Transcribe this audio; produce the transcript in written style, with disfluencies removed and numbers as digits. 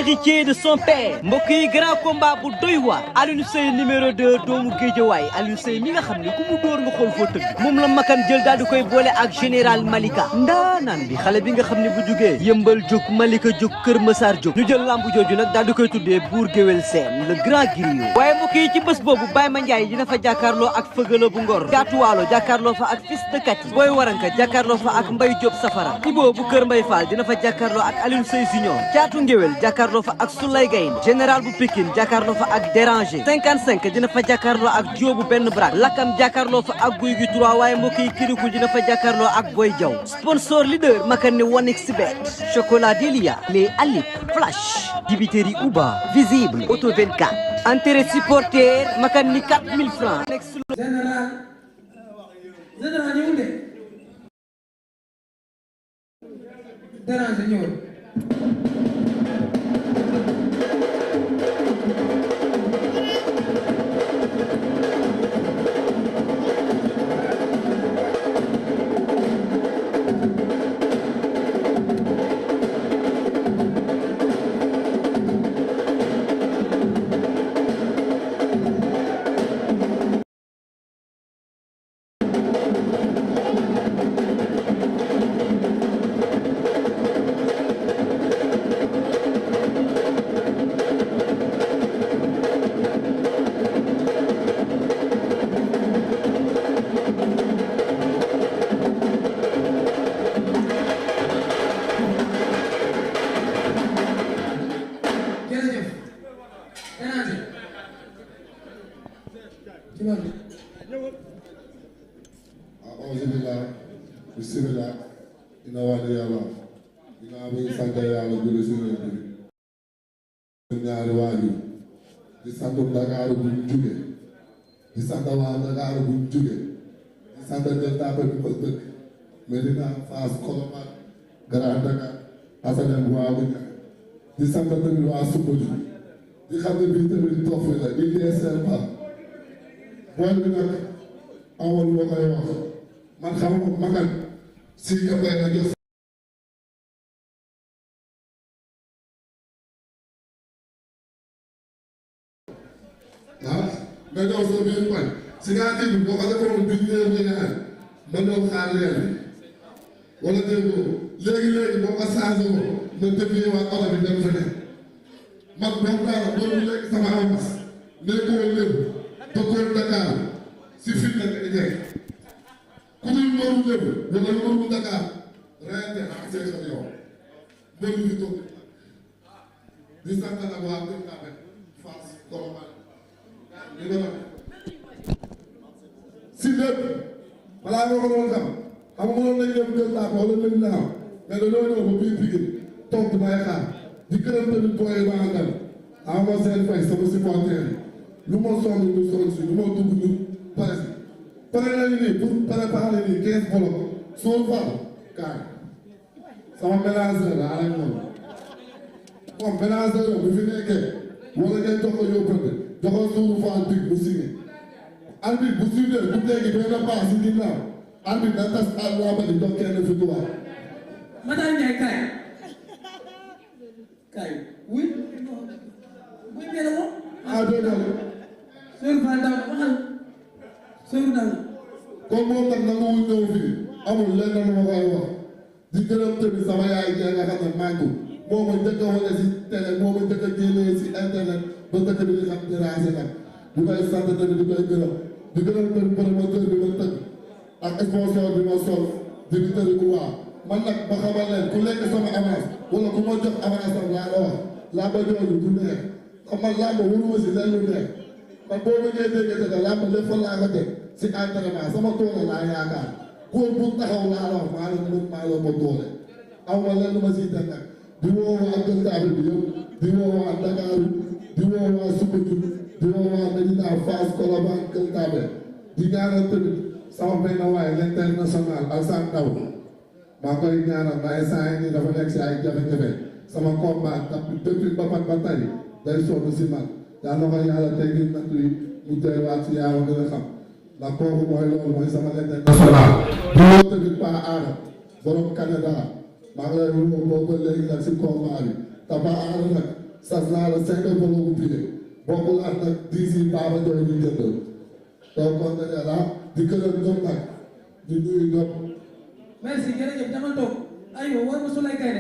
héritier de son père mbokk yi grand combat bu doy waar Alioune Seye numéro 2 doomu Géejawaay Alioune Seye mi nga xam ne ku mu dóor nga xool foo tëgg moom la makan jël daal di koy boole ak général Malika ndaanaan bi xale bi nga xam ne bu jugee yëmbal jóg Malika jóg Kër Massar jóg ñu jël lambu jooju nag daal di koy tuddee buur géwél seen le grand griot waaye mbokk yi ci bés boobu Baye Mandiaye dina fa jàkkaarloo ak Fëgala bu Ngor Jaatuwaalo jàkkaarloo fa ak fils de Kati Boy Waranka jàkkaarloo fa ak Mbaye Diop Safara Ibo bu Kër Mbay Fall dina fa jàkkaarloo ak Alioune Seye Junior Caatu Ngéwél jàkkaarloo fa ak Soulay Gaynde général bu Pikine jàkkaarloo fa ak Déranger 55 dina fa jàkkaarloo ak Diobu benn brak Lakam jàkkaarloo fa ak Guy gi 3 waaye mbokk yi Kirikou dina fa jàkkaarloo ak Boy Diaw sponsor leader makan ne 1xBet chocolat Delia les Alip Flash dibiteri Uba visible auto 24 entrée supporter makan ni 4000 francs général ñëwul de Déranger ñëwul alhamdulilah bisimilah dina wax ne yàlla dinaa bëgg sant yàlla julli si réew mi ñaari waajur di sant Dakar bu ñu jóge di sant waa Dakar bu ñu jóge di sant Deltape bi ko dëkk Medina Fass Colobane Grand Dakar Asalem waa bu ñaar di sant tamit waa Sumbaju di xam ne bii tamit toog fi la IDSR ba booy bi nag amoon lu ma koy wax man xam nga makan si nga bay na jëf nga ñëw sa biir koñ si ngaa dégg boo ko defoon bi ñu ñëw ñaan mën na xaar leer bi wala déggoo léegi boo ko changé ko ma dévié waa oto bi dem feneen man moom daal loolu léegi sama amas nekkoo lépp bëggoon Dakar si fit la nga jëkk ku dul loolu lépp wala loolu Dakar reyante ak seen ak yow loolu ñu toog di sant nag waa Kër Kabe Fass Colobane li nga wax si lépp balaa nga ko doon xam xam nga mënoon nañ dem Kër Kabe wala lënd naaw mais dañoo ñëw ba biir Pikine toog may xaar di gërëm tamit booy yi ma àndal ama seen fay sama supporter yi lu ma sonn ñu sonn si lu ma dugg ñu pare si pare nañu nii pour préparer nii 15 bolok soo fal kaay sama mélangeur la ala moom moom mélangeur la bu fi nekkee wala ngeen jox ko yóbbante joxo suuru faal dig bu signé arbitre bu signé bu teggi benn paas si ginnaaw arbitre na tas àllaba di jox kenn fi tubaab Matar Ndiaye kaay wuy benn moom doo dal Seydou Fall daw waxal Seydou daw comme moom nag nanguwul ñëw fii amul lenn lu ma koy wax di gërëm tamit sama yaay jee nga xam ne mangu moo ma njëkk a wane si télé moo ma njëkk a génnee si internet ba dëkk bi di xam Déranger nag di koy sant tamit di koy gërëm di gërëm tamit promoteur bi ma tëgg ak sponsor bi ma sol directeur bu waa man nag ba xamal leen ku lekk sama avance wala ku ma jox avance am laa la wax laa ba jooju du neex xam man laa ma wëruma si leen lu neex man boo bëggee dégg dëgg laa ma lépp laa ko teg si entraînement sama tool laa yaakaar góor bu taxaw laa la wax maa la mën maa la ma doole aw ma lenn ma siy teg nag di woo waa Deltape bi yëpp di woo waa Dakar di woo waa Sumbaju di woo waa Medina Fass Colobane Deltape di ñaanal tamit sama benn waay l'international Alassane Ndaw maa koy ñaanal ba instant yii nii dafa nekk si ay jafe-jafe sama combat depuis ba tey day sonn si man yaa na ko yàlla teggil natt yi mu teewaat si yaa ma gën a xam ndax kooku mooy loolu mooy sama l'international di woo tamit Pa Aada borom Canada maa ngi lay woo boobu ba léegi nag si combat bi te Pa Aada nag sas naa la 5 volume bu pied bokkul ak nag 10 yi Baba Diaw ñu jënd donc on est là di gërëm ñoom nag di nuyu ñoom. merci jërëjëf dama toog aywa war ma su lay kay